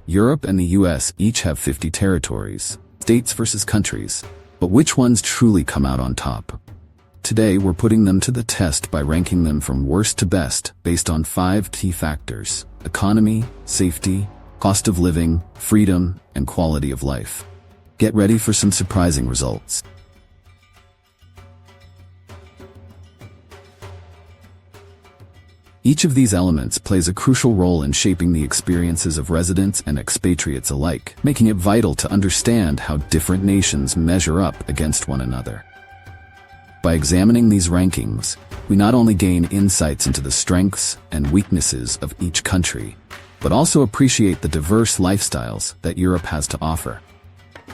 Europe and the US each have 50 territories, states versus countries. But which ones truly come out on top? Today we're putting them to the test by ranking them from worst to best based on 5 key factors: economy, safety, cost of living, freedom, and quality of life. Get ready for some surprising results. Each of these elements plays a crucial role in shaping the experiences of residents and expatriates alike, making it vital to understand how different nations measure up against one another. By examining these rankings, we not only gain insights into the strengths and weaknesses of each country, but also appreciate the diverse lifestyles that Europe has to offer.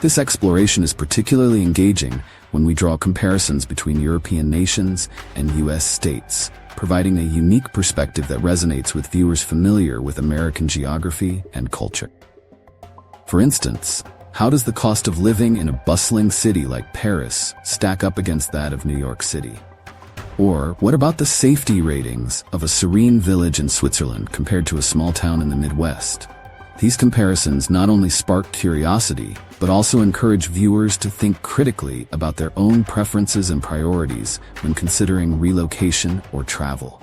This exploration is particularly engaging when we draw comparisons between European nations and US states, providing a unique perspective that resonates with viewers familiar with American geography and culture. For instance, how does the cost of living in a bustling city like Paris stack up against that of New York City? Or what about the safety ratings of a serene village in Switzerland compared to a small town in the Midwest? These comparisons not only spark curiosity, but also encourage viewers to think critically about their own preferences and priorities when considering relocation or travel.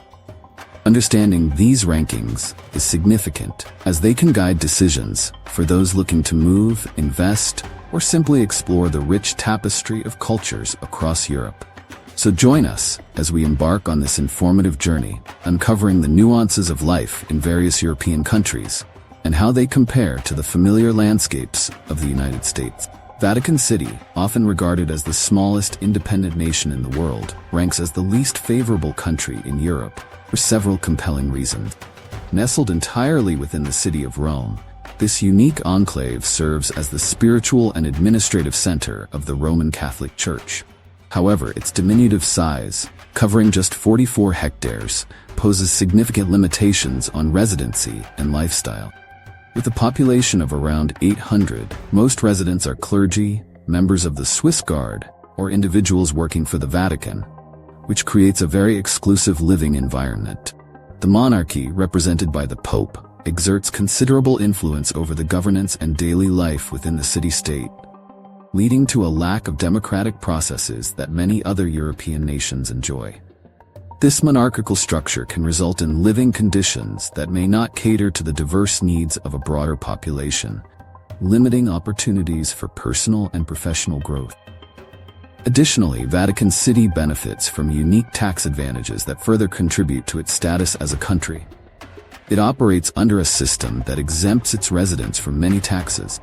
Understanding these rankings is significant, as they can guide decisions for those looking to move, invest, or simply explore the rich tapestry of cultures across Europe. So join us as we embark on this informative journey, uncovering the nuances of life in various European countries and how they compare to the familiar landscapes of the United States. Vatican City, often regarded as the smallest independent nation in the world, ranks as the least favorable country in Europe for several compelling reasons. Nestled entirely within the city of Rome, this unique enclave serves as the spiritual and administrative center of the Roman Catholic Church. However, its diminutive size, covering just 44 hectares, poses significant limitations on residency and lifestyle. With a population of around 800, most residents are clergy, members of the Swiss Guard, or individuals working for the Vatican, which creates a very exclusive living environment. The monarchy, represented by the Pope, exerts considerable influence over the governance and daily life within the city-state, leading to a lack of democratic processes that many other European nations enjoy. This monarchical structure can result in living conditions that may not cater to the diverse needs of a broader population, limiting opportunities for personal and professional growth. Additionally, Vatican City benefits from unique tax advantages that further contribute to its status as a country. It operates under a system that exempts its residents from many taxes,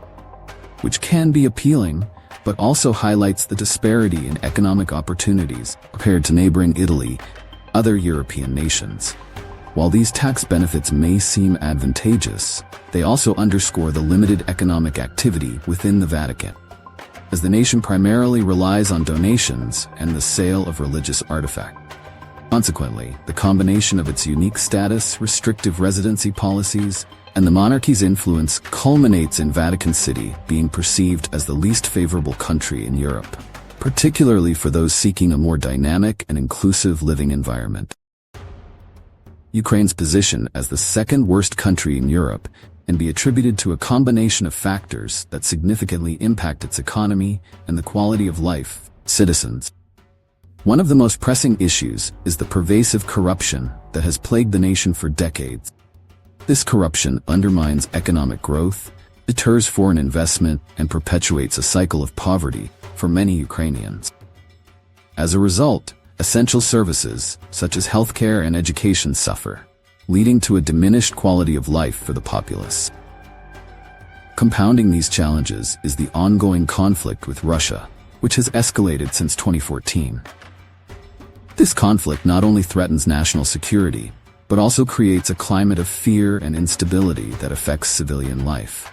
which can be appealing, but also highlights the disparity in economic opportunities compared to neighboring Italy, other European nations. While these tax benefits may seem advantageous, they also underscore the limited economic activity within the Vatican, as the nation primarily relies on donations and the sale of religious artifacts. Consequently, the combination of its unique status, restrictive residency policies, and the monarchy's influence culminates in Vatican City being perceived as the least favorable country in Europe, particularly for those seeking a more dynamic and inclusive living environment. Ukraine's position as the second worst country in Europe can be attributed to a combination of factors that significantly impact its economy and the quality of life of citizens. One of the most pressing issues is the pervasive corruption that has plagued the nation for decades. This corruption undermines economic growth, deters foreign investment, and perpetuates a cycle of poverty for many Ukrainians. As a result, essential services, such as healthcare and education, suffer, leading to a diminished quality of life for the populace. Compounding these challenges is the ongoing conflict with Russia, which has escalated since 2014. This conflict not only threatens national security, but also creates a climate of fear and instability that affects civilian life.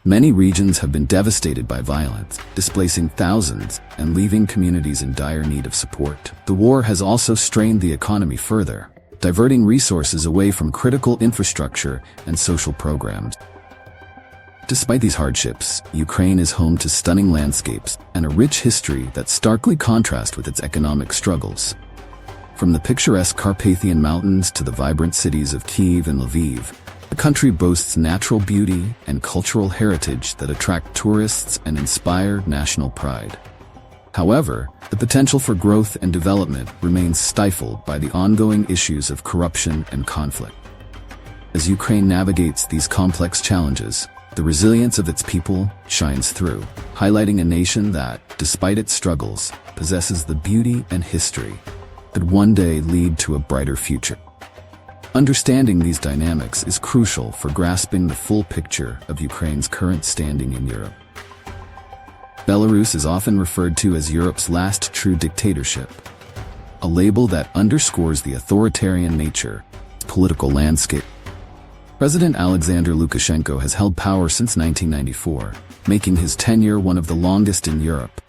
Many regions have been devastated by violence, displacing thousands and leaving communities in dire need of support. The war has also strained the economy further, diverting resources away from critical infrastructure and social programs. Despite these hardships, Ukraine is home to stunning landscapes and a rich history that starkly contrast with its economic struggles. From the picturesque Carpathian Mountains to the vibrant cities of Kyiv and Lviv, The country boasts natural beauty and cultural heritage that attract tourists and inspire national pride. However, the potential for growth and development remains stifled by the ongoing issues of corruption and conflict. As Ukraine navigates these complex challenges, the resilience of its people shines through, highlighting a nation that, despite its struggles, possesses the beauty and history that one day lead to a brighter future. Understanding these dynamics is crucial for grasping the full picture of Ukraine's current standing in Europe. Belarus is often referred to as Europe's last true dictatorship, a label that underscores the authoritarian nature of its political landscape. President Alexander Lukashenko has held power since 1994, making his tenure one of the longest in Europe.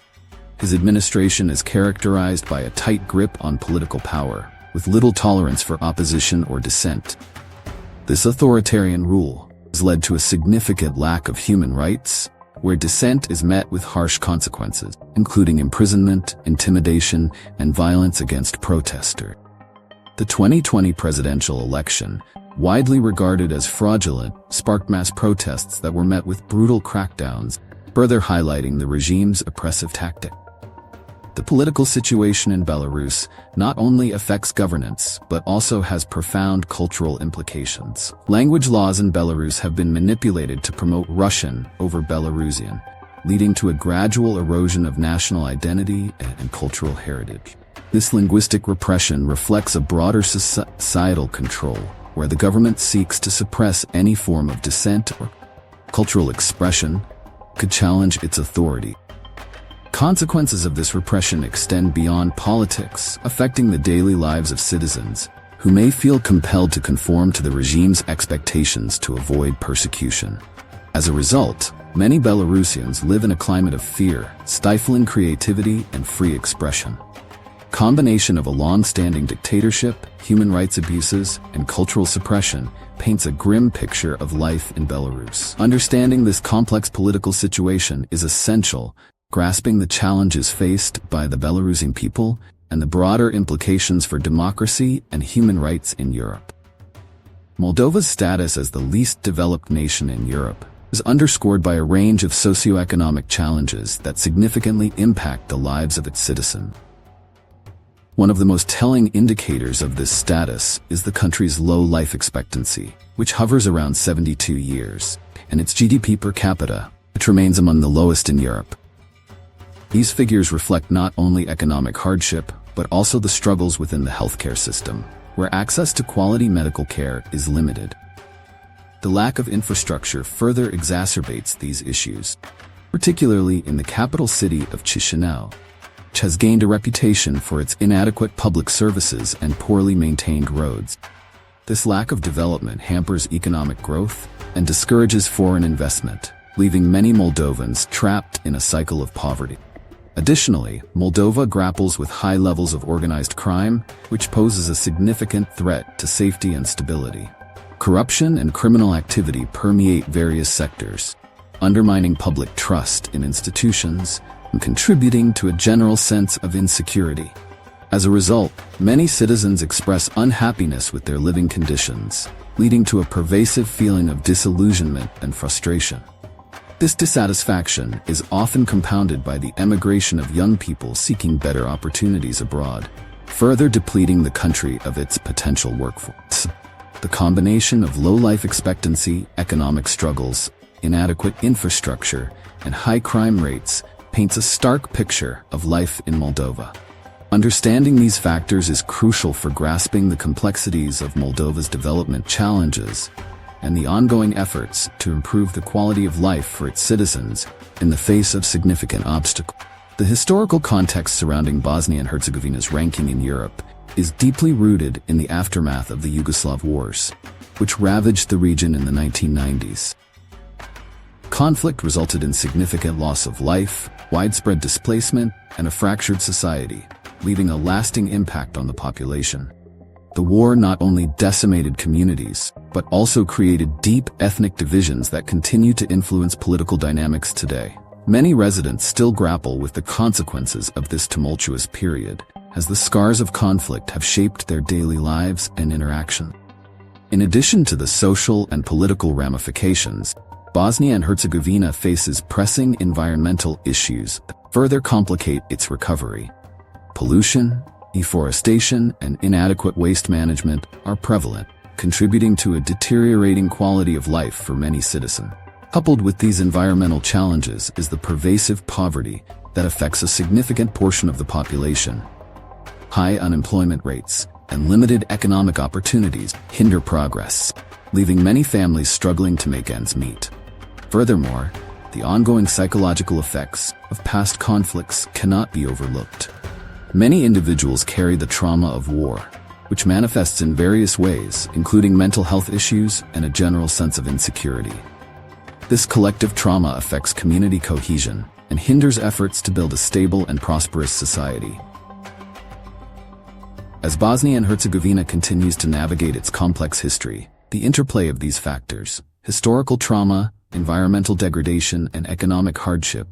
His administration is characterized by a tight grip on political power, with little tolerance for opposition or dissent. This authoritarian rule has led to a significant lack of human rights, where dissent is met with harsh consequences, including imprisonment, intimidation, and violence against protesters. The 2020 presidential election, widely regarded as fraudulent, sparked mass protests that were met with brutal crackdowns, further highlighting the regime's oppressive tactics. The political situation in Belarus not only affects governance, but also has profound cultural implications. Language laws in Belarus have been manipulated to promote Russian over Belarusian, leading to a gradual erosion of national identity and cultural heritage. This linguistic repression reflects a broader societal control, where the government seeks to suppress any form of dissent or cultural expression could challenge its authority. Consequences of this repression extend beyond politics, affecting the daily lives of citizens, who may feel compelled to conform to the regime's expectations to avoid persecution. As a result, many Belarusians live in a climate of fear, stifling creativity and free expression. Combination of a long-standing dictatorship, human rights abuses, and cultural suppression paints a grim picture of life in Belarus. Understanding this complex political situation is essential, grasping the challenges faced by the Belarusian people and the broader implications for democracy and human rights in Europe. Moldova's status as the least developed nation in Europe is underscored by a range of socioeconomic challenges that significantly impact the lives of its citizens. One of the most telling indicators of this status is the country's low life expectancy, which hovers around 72 years, and its GDP per capita, which remains among the lowest in Europe. These figures reflect not only economic hardship, but also the struggles within the healthcare system, where access to quality medical care is limited. The lack of infrastructure further exacerbates these issues, particularly in the capital city of Chisinau, which has gained a reputation for its inadequate public services and poorly maintained roads. This lack of development hampers economic growth and discourages foreign investment, leaving many Moldovans trapped in a cycle of poverty. Additionally, Moldova grapples with high levels of organized crime, which poses a significant threat to safety and stability. Corruption and criminal activity permeate various sectors, undermining public trust in institutions and contributing to a general sense of insecurity. As a result, many citizens express unhappiness with their living conditions, leading to a pervasive feeling of disillusionment and frustration. This dissatisfaction is often compounded by the emigration of young people seeking better opportunities abroad, further depleting the country of its potential workforce. The combination of low life expectancy, economic struggles, inadequate infrastructure, and high crime rates paints a stark picture of life in Moldova. Understanding these factors is crucial for grasping the complexities of Moldova's development challenges and the ongoing efforts to improve the quality of life for its citizens in the face of significant obstacles. The historical context surrounding Bosnia and Herzegovina's ranking in Europe is deeply rooted in the aftermath of the Yugoslav Wars, which ravaged the region in the 1990s. Conflict resulted in significant loss of life, widespread displacement, and a fractured society, leaving a lasting impact on the population. The war not only decimated communities, but also created deep ethnic divisions that continue to influence political dynamics today. Many residents still grapple with the consequences of this tumultuous period, as the scars of conflict have shaped their daily lives and interaction. In addition to the social and political ramifications, Bosnia and Herzegovina faces pressing environmental issues that further complicate its recovery. Pollution, deforestation, and inadequate waste management are prevalent, contributing to a deteriorating quality of life for many citizens. Coupled with these environmental challenges is the pervasive poverty that affects a significant portion of the population. High unemployment rates and limited economic opportunities hinder progress, leaving many families struggling to make ends meet. Furthermore, the ongoing psychological effects of past conflicts cannot be overlooked. Many individuals carry the trauma of war, which manifests in various ways, including mental health issues and a general sense of insecurity. This collective trauma affects community cohesion and hinders efforts to build a stable and prosperous society. As Bosnia and Herzegovina continues to navigate its complex history, the interplay of these factors, historical trauma, environmental degradation, and economic hardship,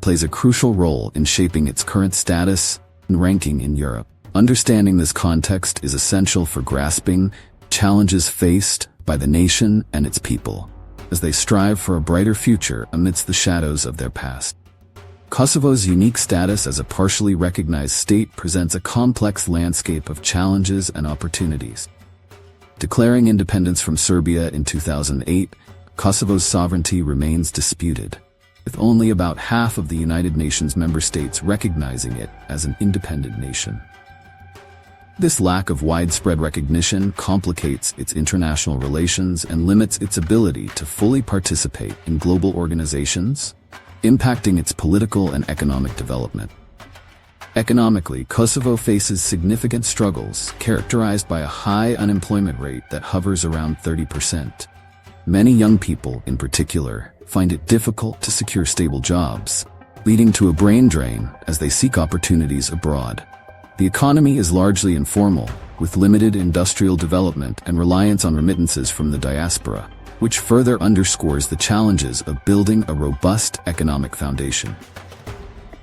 plays a crucial role in shaping its current status and ranking in Europe. Understanding this context is essential for grasping challenges faced by the nation and its people, as they strive for a brighter future amidst the shadows of their past. Kosovo's unique status as a partially recognized state presents a complex landscape of challenges and opportunities. Declaring independence from Serbia in 2008, Kosovo's sovereignty remains disputed, with only about half of the United Nations member states recognizing it as an independent nation. This lack of widespread recognition complicates its international relations and limits its ability to fully participate in global organizations, impacting its political and economic development. Economically, Kosovo faces significant struggles characterized by a high unemployment rate that hovers around 30%. Many young people, in particular, find it difficult to secure stable jobs, leading to a brain drain as they seek opportunities abroad. The economy is largely informal, with limited industrial development and reliance on remittances from the diaspora, which further underscores the challenges of building a robust economic foundation.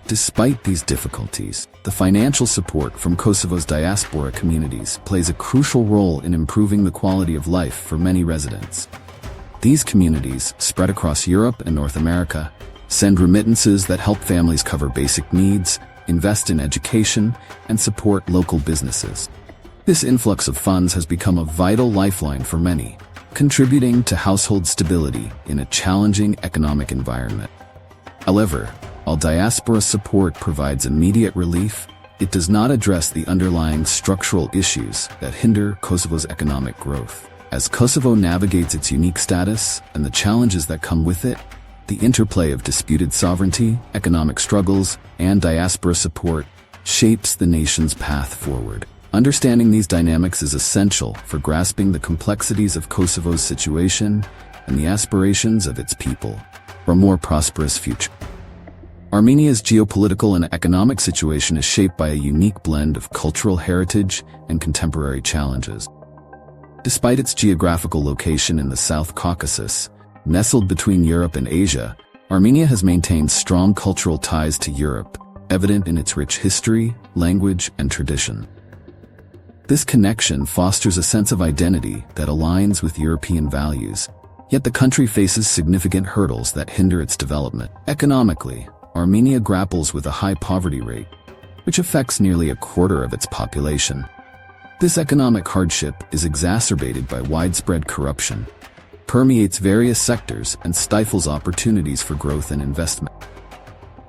Despite these difficulties, the financial support from Kosovo's diaspora communities plays a crucial role in improving the quality of life for many residents. These communities, spread across Europe and North America, send remittances that help families cover basic needs, invest in education, and support local businesses. This influx of funds has become a vital lifeline for many, contributing to household stability in a challenging economic environment. However, while diaspora support provides immediate relief, it does not address the underlying structural issues that hinder Kosovo's economic growth. As Kosovo navigates its unique status and the challenges that come with it, the interplay of disputed sovereignty, economic struggles, and diaspora support shapes the nation's path forward. Understanding these dynamics is essential for grasping the complexities of Kosovo's situation and the aspirations of its people for a more prosperous future. Armenia's geopolitical and economic situation is shaped by a unique blend of cultural heritage and contemporary challenges. Despite its geographical location in the South Caucasus, nestled between Europe and Asia, Armenia has maintained strong cultural ties to Europe, evident in its rich history, language, and tradition. This connection fosters a sense of identity that aligns with European values, yet the country faces significant hurdles that hinder its development. Economically, Armenia grapples with a high poverty rate, which affects nearly a quarter of its population. This economic hardship is exacerbated by widespread corruption, permeates various sectors, and stifles opportunities for growth and investment.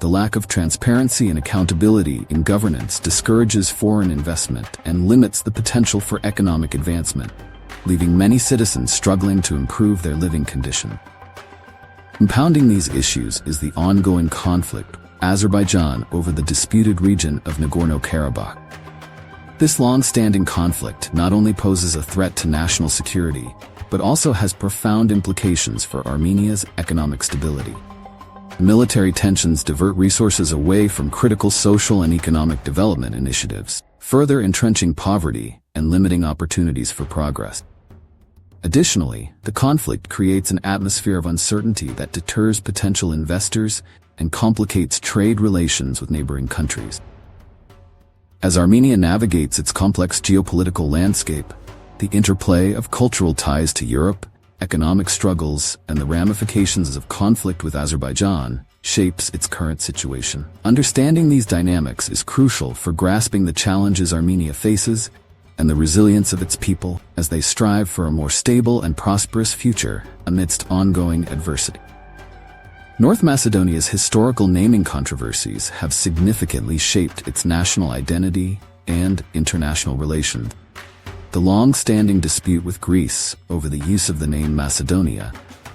The lack of transparency and accountability in governance discourages foreign investment and limits the potential for economic advancement, leaving many citizens struggling to improve their living condition. Compounding these issues is the ongoing conflict with Azerbaijan over the disputed region of Nagorno-Karabakh. This long-standing conflict not only poses a threat to national security, but also has profound implications for Armenia's economic stability. Military tensions divert resources away from critical social and economic development initiatives, further entrenching poverty and limiting opportunities for progress. Additionally, the conflict creates an atmosphere of uncertainty that deters potential investors and complicates trade relations with neighboring countries. As Armenia navigates its complex geopolitical landscape, The interplay of cultural ties to Europe, economic struggles, and the ramifications of conflict with Azerbaijan shapes its current situation. Understanding these dynamics is crucial for grasping the challenges Armenia faces and the resilience of its people as they strive for a more stable and prosperous future amidst ongoing adversity. North Macedonia's historical naming controversies have significantly shaped its national identity and international relations. The long-standing dispute with Greece over the use of the name Macedonia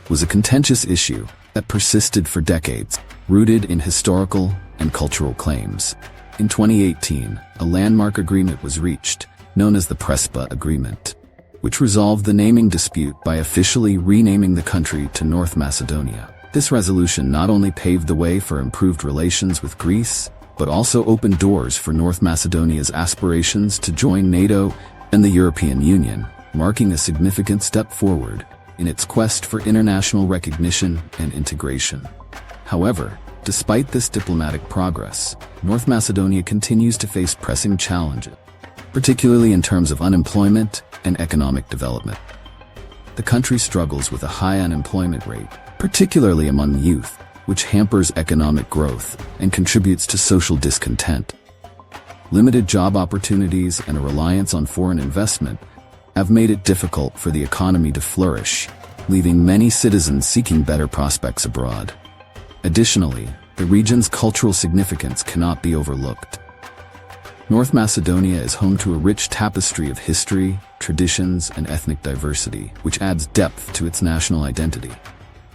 was a contentious issue that persisted for decades, rooted in historical and cultural claims. In 2018, a landmark agreement was reached, known as the Prespa Agreement, which resolved the naming dispute by officially renaming the country to North Macedonia. This resolution not only paved the way for improved relations with Greece, but also opened doors for North Macedonia's aspirations to join NATO and the European Union, marking a significant step forward in its quest for international recognition and integration. However, despite this diplomatic progress, North Macedonia continues to face pressing challenges, particularly in terms of unemployment and economic development. The country struggles with a high unemployment rate, particularly among youth, which hampers economic growth and contributes to social discontent. Limited job opportunities and a reliance on foreign investment have made it difficult for the economy to flourish, leaving many citizens seeking better prospects abroad. Additionally, the region's cultural significance cannot be overlooked. North Macedonia is home to a rich tapestry of history, traditions, and ethnic diversity, which adds depth to its national identity.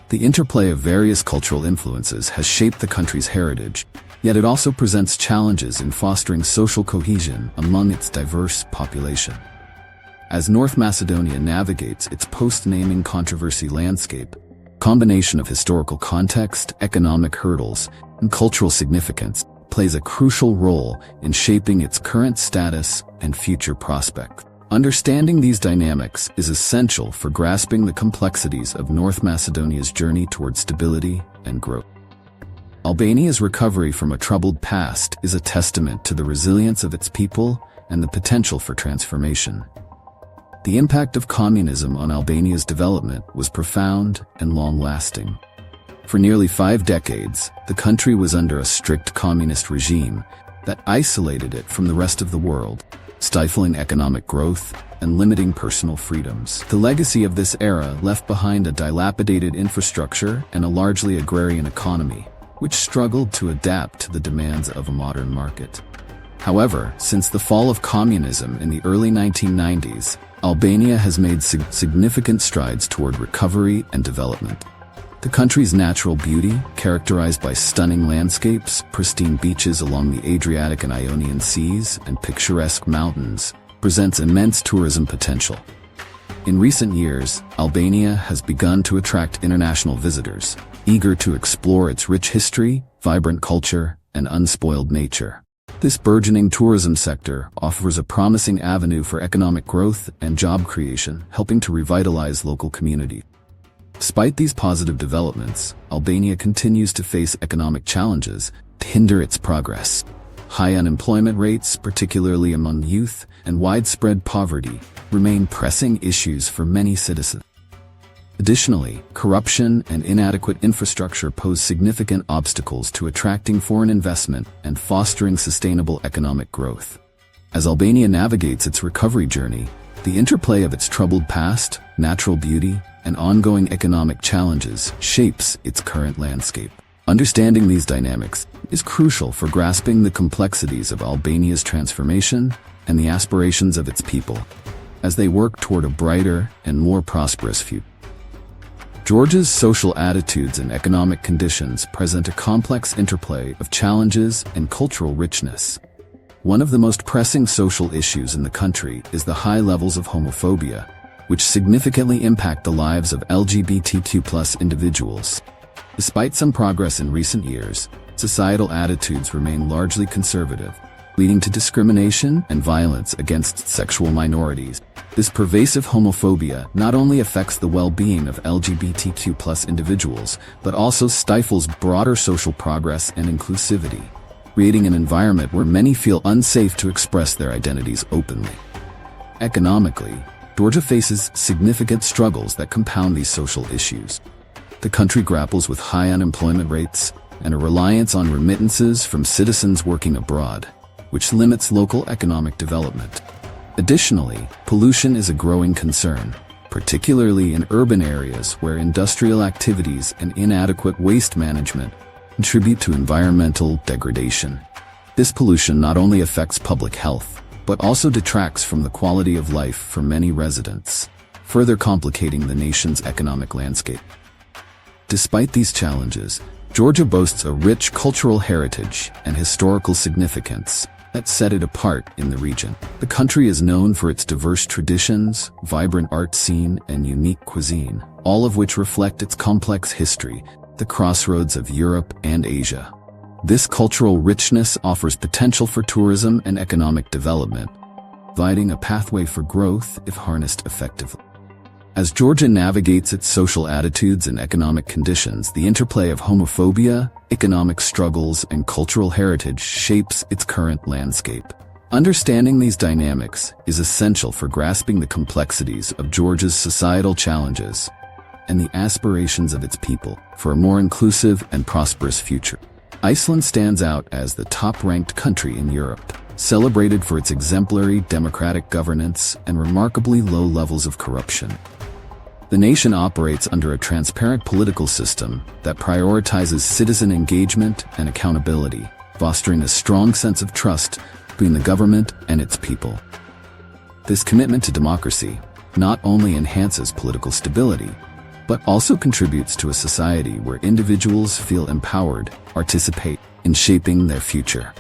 The interplay of various cultural influences has shaped the country's heritage, yet it also presents challenges in fostering social cohesion among its diverse population. As North Macedonia navigates its post-naming controversy landscape, a combination of historical context, economic hurdles, and cultural significance plays a crucial role in shaping its current status and future prospects. Understanding these dynamics is essential for grasping the complexities of North Macedonia's journey toward stability and growth. Albania's recovery from a troubled past is a testament to the resilience of its people and the potential for transformation. The impact of communism on Albania's development was profound and long-lasting. For nearly 5 decades, the country was under a strict communist regime that isolated it from the rest of the world, stifling economic growth and limiting personal freedoms. The legacy of this era left behind a dilapidated infrastructure and a largely agrarian economy, which struggled to adapt to the demands of a modern market. However, since the fall of communism in the early 1990s, Albania has made significant strides toward recovery and development. The country's natural beauty, characterized by stunning landscapes, pristine beaches along the Adriatic and Ionian Seas, and picturesque mountains, presents immense tourism potential. In recent years, Albania has begun to attract international visitors, eager to explore its rich history, vibrant culture, and unspoiled nature. This burgeoning tourism sector offers a promising avenue for economic growth and job creation, helping to revitalize local communities. Despite these positive developments, Albania continues to face economic challenges that hinder its progress. High unemployment rates, particularly among youth, and widespread poverty remain pressing issues for many citizens. Additionally, corruption and inadequate infrastructure pose significant obstacles to attracting foreign investment and fostering sustainable economic growth. As Albania navigates its recovery journey, the interplay of its troubled past, natural beauty, and ongoing economic challenges shapes its current landscape. Understanding these dynamics is crucial for grasping the complexities of Albania's transformation and the aspirations of its people as they work toward a brighter and more prosperous future. Georgia's social attitudes and economic conditions present a complex interplay of challenges and cultural richness. One of the most pressing social issues in the country is the high levels of homophobia, which significantly impact the lives of LGBTQ+ individuals. Despite some progress in recent years, societal attitudes remain largely conservative, leading to discrimination and violence against sexual minorities. This pervasive homophobia not only affects the well-being of LGBTQ+ individuals, but also stifles broader social progress and inclusivity, creating an environment where many feel unsafe to express their identities openly. Economically, Georgia faces significant struggles that compound these social issues. The country grapples with high unemployment rates and a reliance on remittances from citizens working abroad, which limits local economic development. Additionally, pollution is a growing concern, particularly in urban areas where industrial activities and inadequate waste management contribute to environmental degradation. This pollution not only affects public health, but also detracts from the quality of life for many residents, further complicating the nation's economic landscape. Despite these challenges, Georgia boasts a rich cultural heritage and historical significance that set it apart in the region. The country is known for its diverse traditions, vibrant art scene, and unique cuisine, all of which reflect its complex history, the crossroads of Europe and Asia. This cultural richness offers potential for tourism and economic development, providing a pathway for growth if harnessed effectively. As Georgia navigates its social attitudes and economic conditions, the interplay of homophobia, economic struggles, and cultural heritage shapes its current landscape. Understanding these dynamics is essential for grasping the complexities of Georgia's societal challenges and the aspirations of its people for a more inclusive and prosperous future. Iceland stands out as the top-ranked country in Europe, celebrated for its exemplary democratic governance and remarkably low levels of corruption. The nation operates under a transparent political system that prioritizes citizen engagement and accountability, fostering a strong sense of trust between the government and its people. This commitment to democracy not only enhances political stability, but also contributes to a society where individuals feel empowered to participate in shaping their future.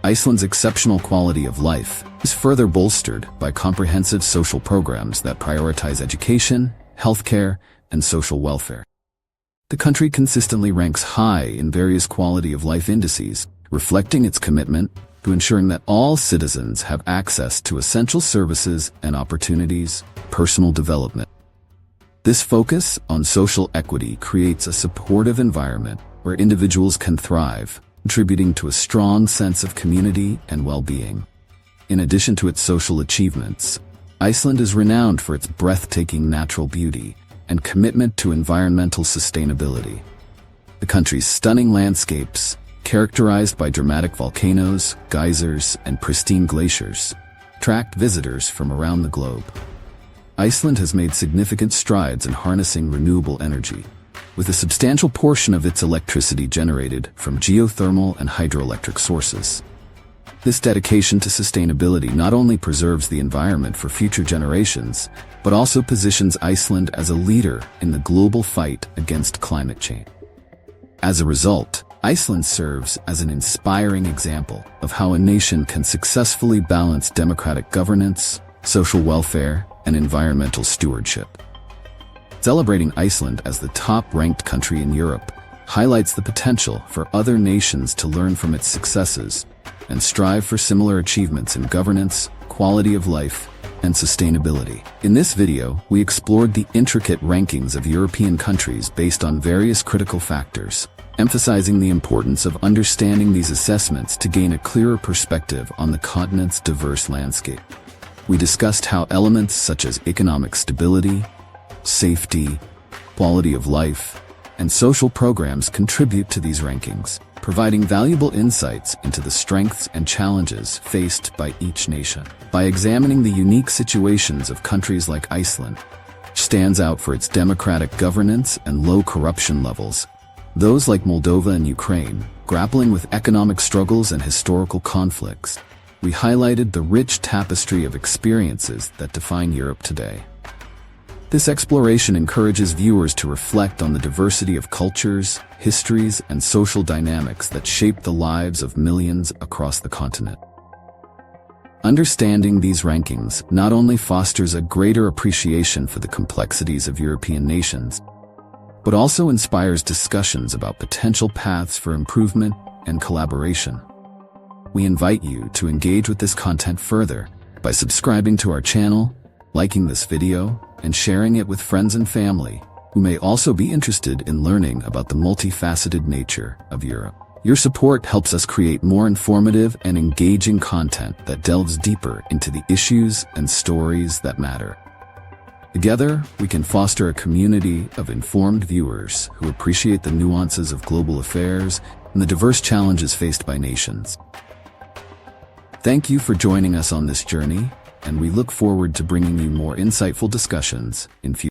Iceland's exceptional quality of life is further bolstered by comprehensive social programs that prioritize education, healthcare, and social welfare. The country consistently ranks high in various quality of life indices, reflecting its commitment to ensuring that all citizens have access to essential services and opportunities, personal development. This focus on social equity creates a supportive environment where individuals can thrive, contributing to a strong sense of community and well-being. In addition to its social achievements, Iceland is renowned for its breathtaking natural beauty and commitment to environmental sustainability. The country's stunning landscapes, characterized by dramatic volcanoes, geysers, and pristine glaciers, attract visitors from around the globe. Iceland has made significant strides in harnessing renewable energy, with a substantial portion of its electricity generated from geothermal and hydroelectric sources. This dedication to sustainability not only preserves the environment for future generations, but also positions Iceland as a leader in the global fight against climate change. As a result, Iceland serves as an inspiring example of how a nation can successfully balance democratic governance, social welfare, and environmental stewardship. Celebrating Iceland as the top-ranked country in Europe highlights the potential for other nations to learn from its successes and strive for similar achievements in governance, quality of life, and sustainability. In this video, we explored the intricate rankings of European countries based on various critical factors, emphasizing the importance of understanding these assessments to gain a clearer perspective on the continent's diverse landscape. We discussed how elements such as economic stability, safety, quality of life, and social programs contribute to these rankings, providing valuable insights into the strengths and challenges faced by each nation. By examining the unique situations of countries like Iceland, which stands out for its democratic governance and low corruption levels, those like Moldova and Ukraine, grappling with economic struggles and historical conflicts, we highlighted the rich tapestry of experiences that define Europe today. This exploration encourages viewers to reflect on the diversity of cultures, histories, and social dynamics that shape the lives of millions across the continent. Understanding these rankings not only fosters a greater appreciation for the complexities of European nations, but also inspires discussions about potential paths for improvement and collaboration. We invite you to engage with this content further by subscribing to our channel, liking this video, and sharing it with friends and family who may also be interested in learning about the multifaceted nature of Europe. Your support helps us create more informative and engaging content that delves deeper into the issues and stories that matter. Together, we can foster a community of informed viewers who appreciate the nuances of global affairs and the diverse challenges faced by nations. Thank you for joining us on this journey, and we look forward to bringing you more insightful discussions in future.